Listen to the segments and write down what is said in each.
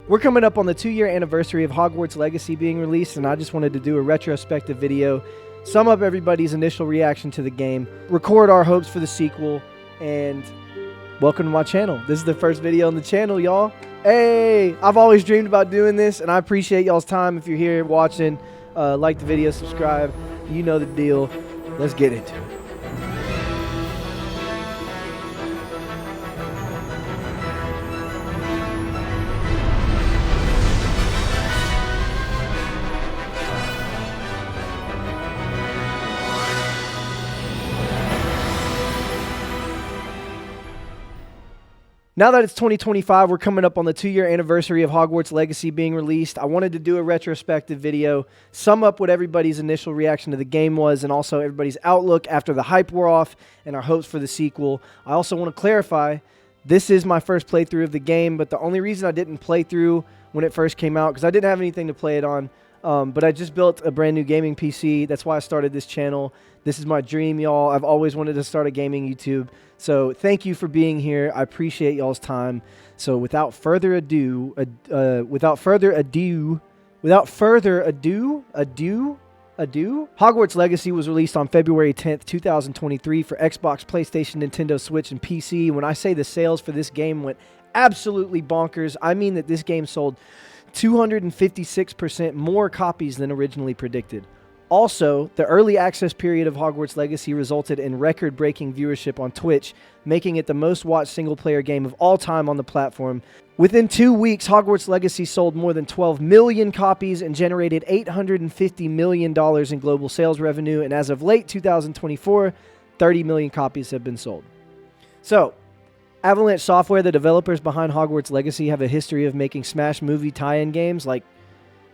We're coming up on the 2-year anniversary of Hogwarts Legacy being released, and I just wanted to do a retrospective video, sum up everybody's initial reaction to the game, record our hopes for the sequel, and welcome to my channel. This is the first video on the channel, y'all. Hey, I've always dreamed about doing this, and I appreciate y'all's time. If you're here watching, like the video, subscribe. You know the deal. Let's get into it. Now that it's 2025, we're coming up on the 2-year anniversary of Hogwarts Legacy being released. I wanted to do a retrospective video, sum up what everybody's initial reaction to the game was, and also everybody's outlook after the hype wore off and our hopes for the sequel. I also want to clarify, this is my first playthrough of the game, but the only reason I didn't play through when it first came out, because I didn't have anything to play it on, but I just built a brand new gaming PC. That's why I started this channel. This is my dream, y'all. I've always wanted to start a gaming YouTube. So thank you for being here. I appreciate y'all's time. So without further ado, Hogwarts Legacy was released on February 10th, 2023 for Xbox, PlayStation, Nintendo Switch, and PC. When I say the sales for this game went absolutely bonkers, I mean that this game sold 256% more copies than originally predicted. Also, the early access period of Hogwarts Legacy resulted in record-breaking viewership on Twitch, making it the most-watched single-player game of all time on the platform. Within 2 weeks, Hogwarts Legacy sold more than 12 million copies and generated $850 million in global sales revenue, and as of late 2024, 30 million copies have been sold. So, Avalanche Software, the developers behind Hogwarts Legacy, have a history of making smash movie tie-in games like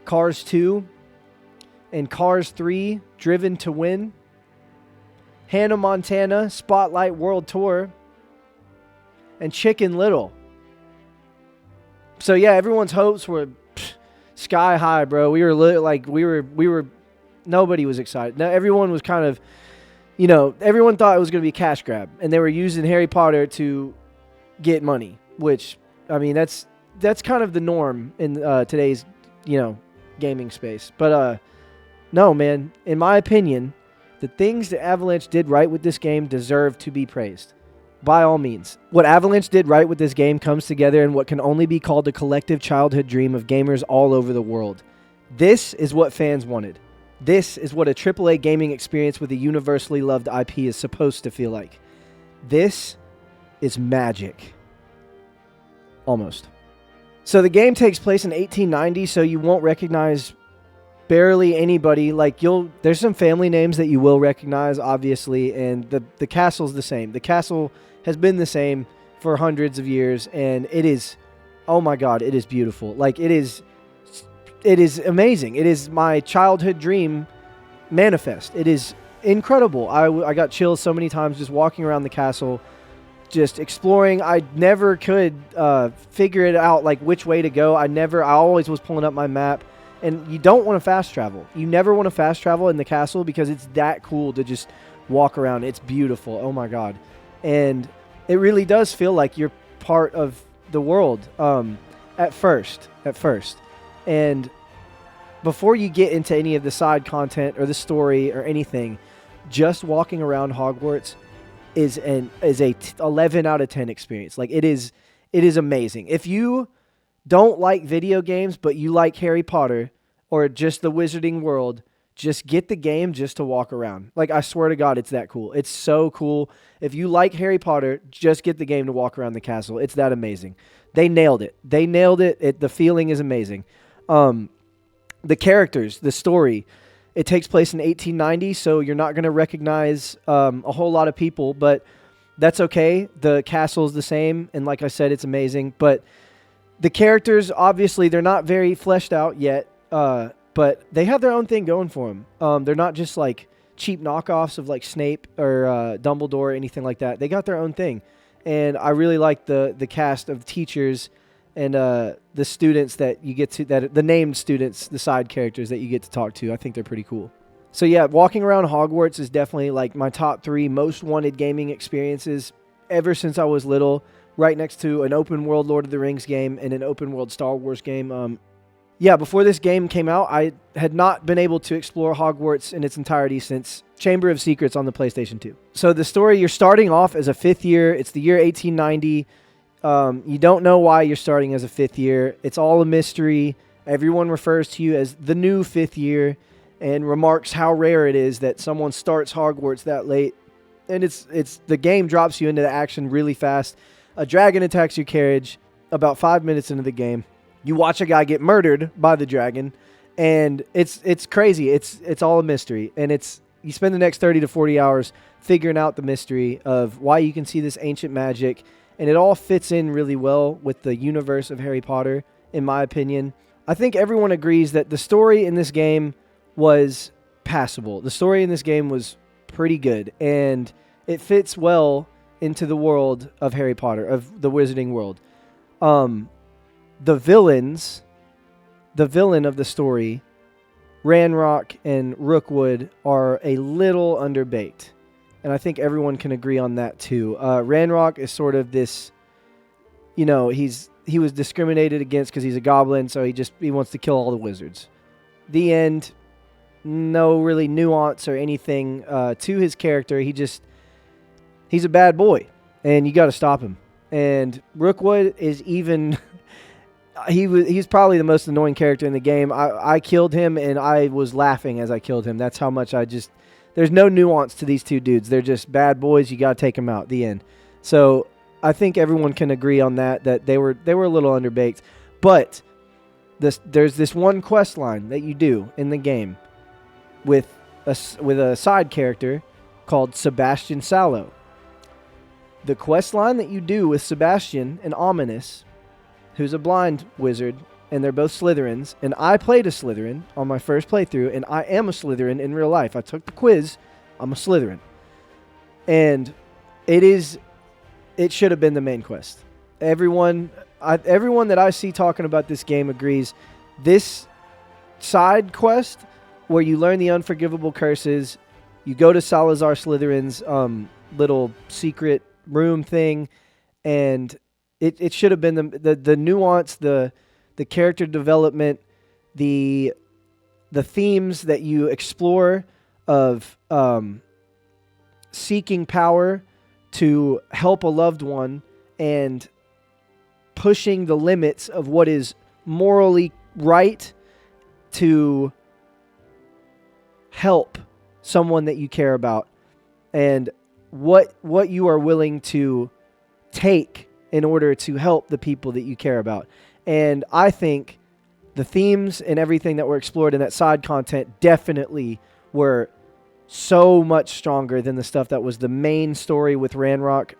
Cars 2, and Cars 3, Driven to Win, Hannah Montana, Spotlight World Tour, and Chicken Little. So yeah, everyone's hopes were sky high, bro. We were nobody was excited. Now everyone was kind of, everyone thought it was going to be a cash grab, and they were using Harry Potter to get money, which, I mean, that's kind of the norm in today's, gaming space. But no, man, in my opinion, the things that Avalanche did right with this game deserve to be praised. By all means. What Avalanche did right with this game comes together in what can only be called a collective childhood dream of gamers all over the world. This is what fans wanted. This is what a AAA gaming experience with a universally loved IP is supposed to feel like. This is magic. Almost. So the game takes place in 1890, so you won't recognize barely anybody. There's some family names that you will recognize, obviously, and the castle's the same. The castle has been the same for hundreds of years, and it is, oh my god, it is beautiful. It is amazing. It is my childhood dream manifest. It is incredible. I got chills so many times just walking around the castle, just exploring. I never could figure it out, which way to go. I always was pulling up my map. And you don't want to fast travel. You never want to fast travel in the castle because it's that cool to just walk around. It's beautiful. Oh my god. And it really does feel like you're part of the world at first. And before you get into any of the side content or the story or anything, just walking around Hogwarts is a 11 out of 10 experience. It is amazing. If you don't like video games, but you like Harry Potter or just the Wizarding World, just get the game just to walk around. I swear to God, it's that cool. It's so cool. If you like Harry Potter, just get the game to walk around the castle. It's that amazing. They nailed it. The feeling is amazing. The characters, the story, it takes place in 1890, so you're not going to recognize a whole lot of people, but that's okay. The castle's the same, and like I said, it's amazing. But the characters, obviously, they're not very fleshed out yet, but they have their own thing going for them. They're not just cheap knockoffs of Snape or Dumbledore or anything like that. They got their own thing, and I really like the cast of teachers and the students that you get to, the named students, the side characters that you get to talk to. I think they're pretty cool. So yeah, walking around Hogwarts is definitely my top 3 most wanted gaming experiences ever since I was little. right next to an open world Lord of the Rings game and an open world Star Wars game. Before this game came out, I had not been able to explore Hogwarts in its entirety since Chamber of Secrets on the PlayStation 2. So the story, you're starting off as a fifth year. It's the year 1890. You don't know why you're starting as a fifth year. It's all a mystery. Everyone refers to you as the new fifth year and remarks how rare it is that someone starts Hogwarts that late. And it's the game drops you into the action really fast. A dragon attacks your carriage about 5 minutes into the game. You watch a guy get murdered by the dragon, and it's crazy. It's all a mystery, and you spend the next 30 to 40 hours figuring out the mystery of why you can see this ancient magic, and it all fits in really well with the universe of Harry Potter, in my opinion. I think everyone agrees that the story in this game was passable. The story in this game was pretty good, and it fits well into the world of Harry Potter, of the Wizarding world. The villain of the story, Ranrock and Rookwood, are a little underbaked. And I think everyone can agree on that too. Ranrock is sort of this, he was discriminated against because he's a goblin, so he wants to kill all the wizards. The end. No really nuance or anything to his character. He's a bad boy, and you got to stop him. And Rookwood is even... He's probably the most annoying character in the game. I killed him, and I was laughing as I killed him. That's how much there's no nuance to these two dudes. They're just bad boys. You got to take them out. The end. So I think everyone can agree on that they were a little underbaked. But there's this one quest line that you do in the game with a side character called Sebastian Sallow. The quest line that you do with Sebastian and Ominous, who's a blind wizard, and they're both Slytherins, and I played a Slytherin on my first playthrough, and I am a Slytherin in real life. I took the quiz. I'm a Slytherin. And it should have been the main quest. Everyone that I see talking about this game agrees. This side quest, where you learn the unforgivable curses, you go to Salazar Slytherin's little secret room thing, and it should have been the nuance, the character development, the themes that you explore of seeking power to help a loved one and pushing the limits of what is morally right to help someone that you care about, and what you are willing to take in order to help the people that you care about. And I think the themes and everything that were explored in that side content definitely were so much stronger than the stuff that was the main story with Ranrock.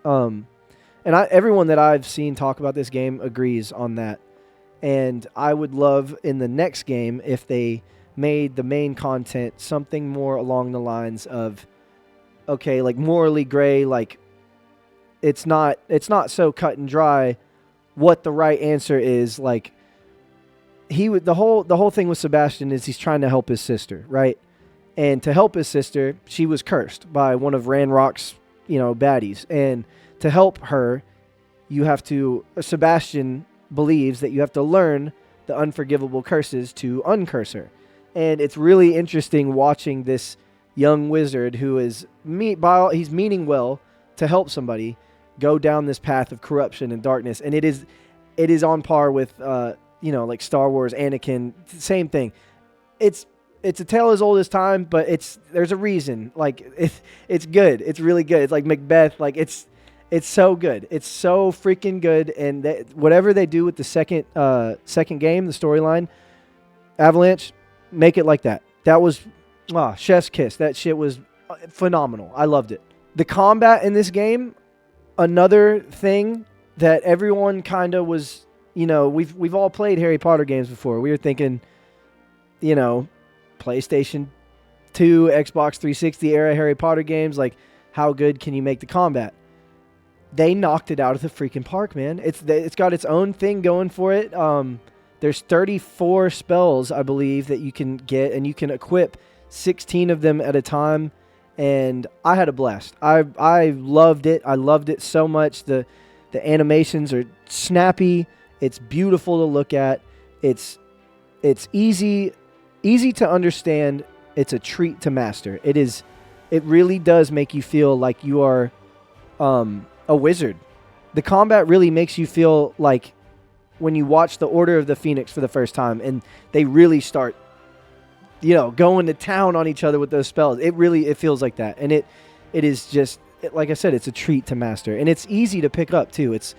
Everyone that I've seen talk about this game agrees on that. And I would love in the next game if they made the main content something more along the lines of, okay, like morally gray, like it's not so cut and dry what the right answer is. Like the whole thing with Sebastian is he's trying to help his sister, right? And to help his sister, she was cursed by one of Ranrock's, baddies. And to help her, Sebastian believes that you have to learn the unforgivable curses to uncurse her. And it's really interesting watching this young wizard who is he's meaning well to help somebody go down this path of corruption and darkness. And it is on par with like Star Wars, Anakin, same thing. It's a tale as old as time, but there's a reason. Like it's good. It's really good. It's like Macbeth. Like it's so good. It's so freaking good. And whatever they do with the second game, the storyline, Avalanche, make it like that. That was chef's kiss. That shit was phenomenal. I loved it. The combat in this game, another thing that everyone kind of was, we've all played Harry Potter games before. We were thinking, PlayStation 2, Xbox 360 era Harry Potter games, like how good can you make the combat? They knocked it out of the freaking park, man. It's got its own thing going for it. There's 34 spells, I believe, that you can get, and you can equip 16 of them at a time. And I had a blast. I loved it. I loved it so much. The The animations are snappy. It's beautiful to look at. It's easy to understand. It's a treat to master. It really does make you feel like you are a wizard. The combat really makes you feel like when you watch the Order of the Phoenix for the first time and they really start, going to town on each other with those spells. It feels like that. And it is just, like I said, it's a treat to master. And it's easy to pick up too. It's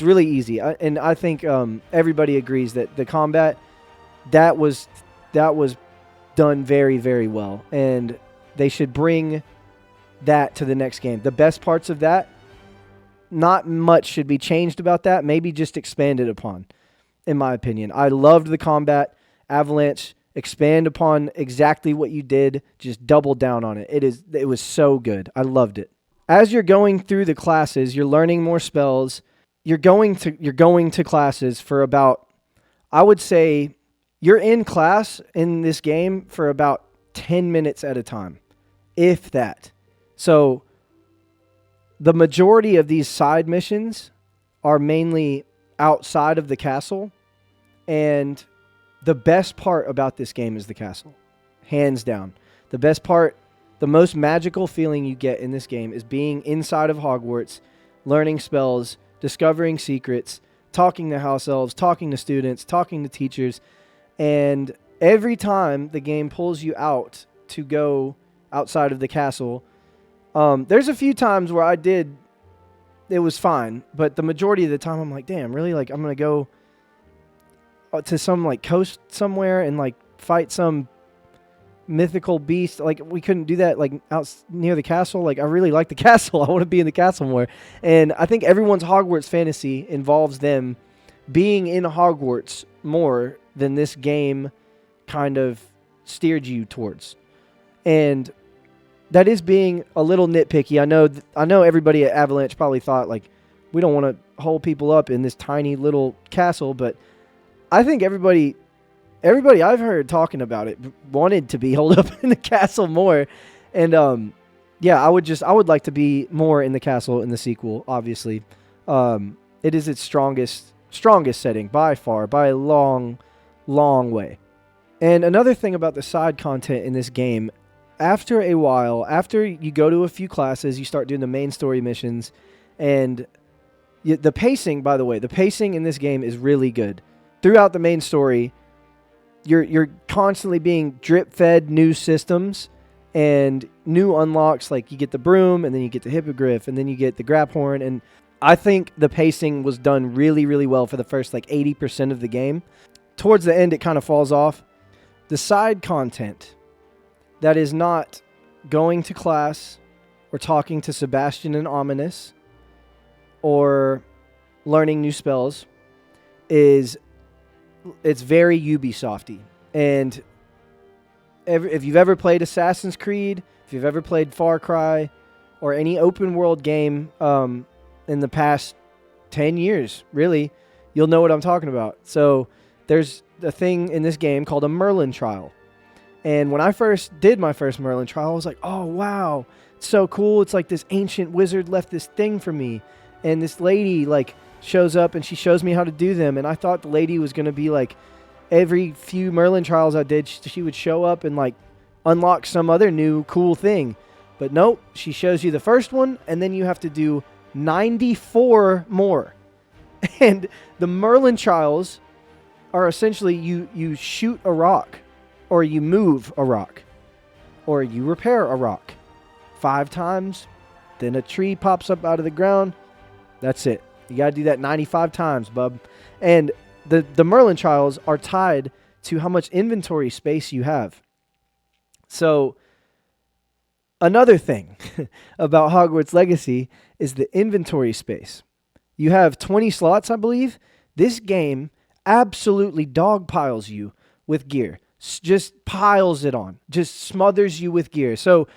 really easy. And I think everybody agrees that the combat, that was done very, very well. And they should bring that to the next game. The best parts of that, not much should be changed about that. Maybe just expanded upon, in my opinion. I loved the combat. Avalanche, expand upon exactly what you did. Just double down on it. It was so good. I loved it. As you're going through the classes, you're learning more spells. You're going to classes for about, I would say, you're in class in this game for about 10 minutes at a time, if that. So the majority of these side missions are mainly outside of the castle, and the best part about this game is the castle. Hands down. The best part, the most magical feeling you get in this game is being inside of Hogwarts, learning spells, discovering secrets, talking to house elves, talking to students, talking to teachers, and every time the game pulls you out to go outside of the castle, there's a few times where it was fine, but the majority of the time I'm like, damn, really? Like, I'm going to go to some, like, coast somewhere and, like, fight some mythical beast. Like, we couldn't do that, like, out near the castle. Like, I really like the castle. I want to be in the castle more. And I think everyone's Hogwarts fantasy involves them being in Hogwarts more than this game kind of steered you towards. And that is being a little nitpicky. I know everybody at Avalanche probably thought, like, we don't want to hold people up in this tiny little castle, but I think everybody I've heard talking about it wanted to be holed up in the castle more. And I would like to be more in the castle in the sequel, obviously. It is its strongest setting by far, by a long, long way. And another thing about the side content in this game, after a while, after you go to a few classes, you start doing the main story missions, and the pacing, by the way, the pacing in this game is really good. Throughout the main story, you're constantly being drip-fed new systems and new unlocks, like you get the broom, and then you get the hippogriff, and then you get the graphorn, and I think the pacing was done really, really well for the first, 80% of the game. Towards the end, it kind of falls off. The side content that is not going to class or talking to Sebastian and Ominous or learning new spells it's very Ubisofty. And if you've ever played Assassin's Creed, if you've ever played Far Cry or any open world game in the past 10 years, really, you'll know what I'm talking about. So there's a thing in this game called a Merlin trial. And when I first did my first Merlin trial, I was like, oh, wow, it's so cool. It's like this ancient wizard left this thing for me. And this lady, shows up and she shows me how to do them. And I thought the lady was going to be every few Merlin trials I did, she would show up and unlock some other new cool thing. But nope, she shows you the first one, and then you have to do 94 more. And the Merlin trials are essentially you shoot a rock, or you move a rock, or you repair a rock 5 times, then a tree pops up out of the ground. That's it. You got to do that 95 times, bub. And the Merlin trials are tied to how much inventory space you have. So another thing about Hogwarts Legacy is the inventory space. You have 20 slots, I believe. This game absolutely dogpiles you with gear. Just piles it on. Just smothers you with gear. So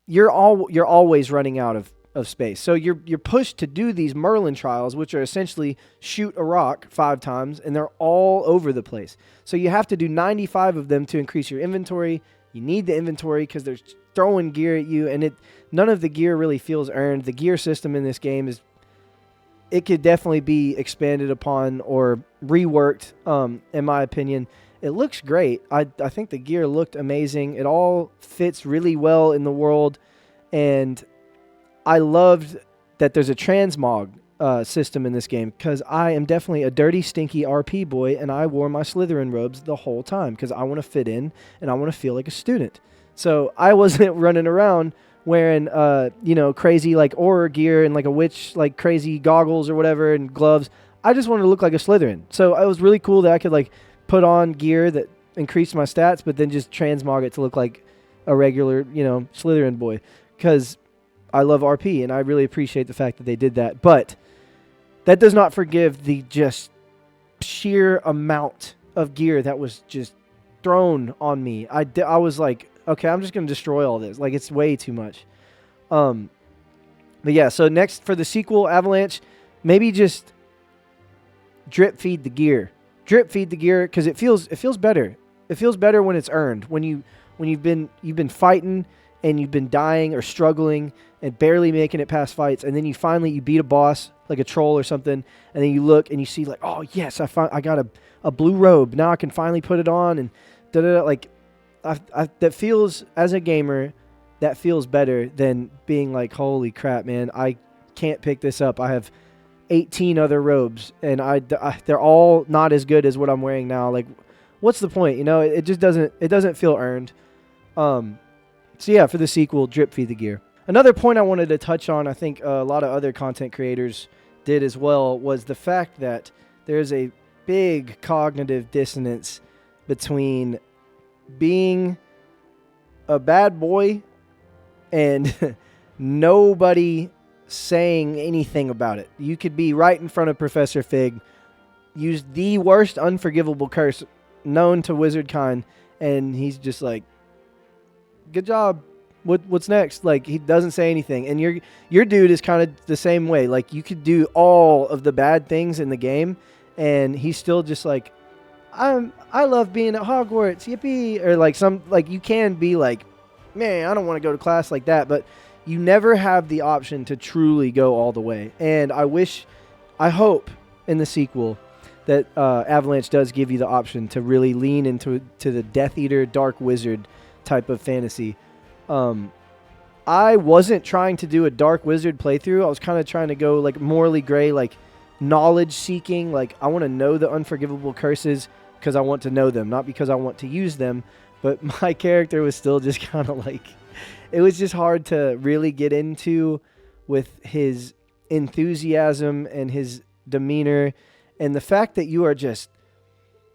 you're always running out of space. So you're pushed to do these Merlin trials, which are essentially shoot a rock 5 times, and they're all over the place. So you have to do 95 of them to increase your inventory. You need the inventory because they're throwing gear at you, and none of the gear really feels earned. The gear system in this game it could definitely be expanded upon or reworked, in my opinion. It looks great. I think the gear looked amazing. It all fits really well in the world. And I loved that there's a transmog system in this game, because I am definitely a dirty, stinky RP boy, and I wore my Slytherin robes the whole time because I want to fit in and I want to feel like a student. So I wasn't running around wearing, crazy like Auror gear and like a witch, like crazy goggles or whatever and gloves. I just wanted to look like a Slytherin. So it was really cool that I could like put on gear that increased my stats, but then just transmog it to look like a regular, Slytherin boy. Because I love RP and I really appreciate the fact that they did that. But that does not forgive the just sheer amount of gear that was just thrown on me. I was like, okay, I'm just going to destroy all this. Like, it's way too much. But yeah, so next for the sequel, Avalanche, maybe just drip feed the gear. Drip feed the gear, because it feels better. It feels better when it's earned. When you've been fighting and you've been dying or struggling and barely making it past fights, and then you beat a boss like a troll or something, and then you look and you see like, oh yes, I got a blue robe. Now I can finally put it on, and like that feels, as a gamer, that feels better than being like, holy crap, man, I can't pick this up. I have 18 other robes and they're all not as good as what I'm wearing now. Like, what's the point? It just doesn't feel earned. So yeah, for the sequel, drip feed the gear. Another point I wanted to touch on, I think a lot of other content creators did as well, was the fact that there's a big cognitive dissonance between being a bad boy and nobody saying anything about it. You could be right in front of Professor Fig, use the worst unforgivable curse known to wizardkind, and he's just like, good job. What's next? Like, he doesn't say anything. And your dude is kind of the same way. Like, you could do all of the bad things in the game, and he's still just like, I love being at Hogwarts, yippee. Or like you can be like, man, I don't want to go to class like that, but you never have the option to truly go all the way. And I hope in the sequel that Avalanche does give you the option to really lean into the Death Eater, Dark Wizard type of fantasy. I wasn't trying to do a Dark Wizard playthrough. I was kind of trying to go like morally gray, like knowledge seeking. Like, I want to know the unforgivable curses because I want to know them, not because I want to use them. But my character was still just kind of like, it was just hard to really get into with his enthusiasm and his demeanor, and the fact that you are just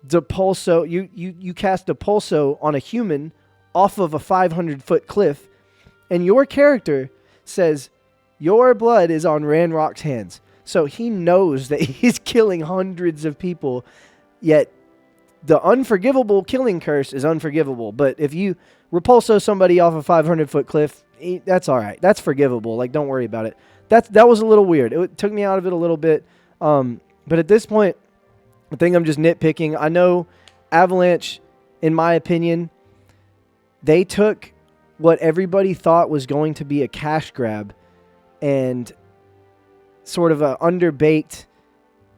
Depulso. You cast Depulso on a human off of a 500-foot cliff, and your character says your blood is on Ranrock's hands. So he knows that he's killing hundreds of people, yet the unforgivable killing curse is unforgivable. But if you repulso somebody off a 500-foot cliff, that's all right. That's forgivable. Like, don't worry about it. That was a little weird. It took me out of it a little bit. But at this point, I think I'm just nitpicking. I know Avalanche, in my opinion, they took what everybody thought was going to be a cash grab and sort of an underbaked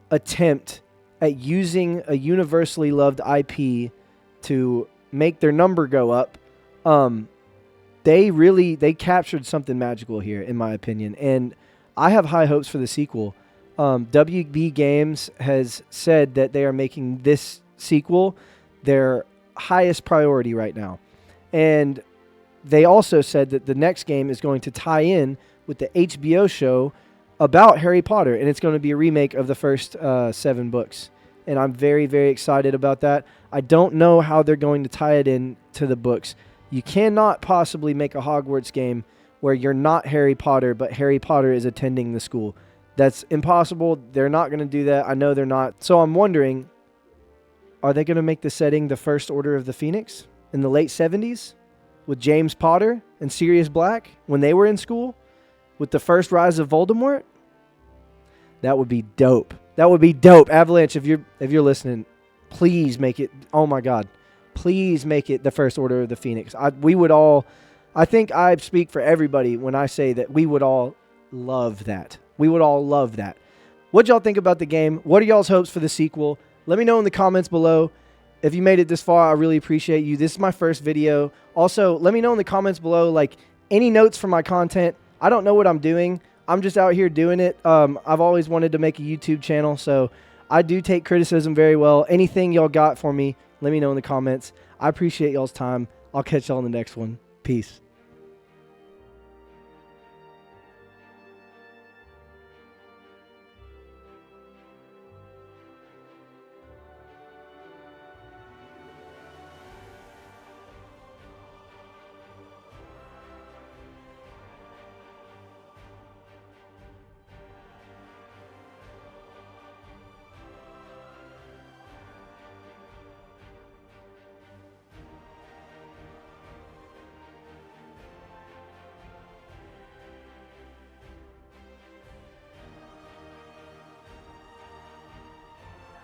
attempt at using a universally loved IP to make their number go up. They captured something magical here, in my opinion, and I have high hopes for the sequel. WB Games has said that they are making this sequel their highest priority right now. And they also said that the next game is going to tie in with the HBO show about Harry Potter, and it's going to be a remake of the first 7 books. And I'm very, very excited about that. I don't know how they're going to tie it in to the books. You cannot possibly make a Hogwarts game where you're not Harry Potter, but Harry Potter is attending the school. That's impossible. They're not going to do that. I know they're not. So I'm wondering, are they going to make the setting the First Order of the Phoenix in the late 70s with James Potter and Sirius Black when they were in school with the first rise of Voldemort? That would be dope. That would be dope. Avalanche, if you're listening, please make it. Oh my God, please make it the First Order of the Phoenix. I think I speak for everybody when I say that we would all love that. We would all love that. What y'all think about the game? What are y'all's hopes for the sequel? Let me know in the comments below. If you made it this far, I really appreciate you. This is my first video. Also, let me know in the comments below, like, any notes for my content. I don't know what I'm doing. I'm just out here doing it. I've always wanted to make a YouTube channel, so I do take criticism very well. Anything y'all got for me, let me know in the comments. I appreciate y'all's time. I'll catch y'all in the next one. Peace.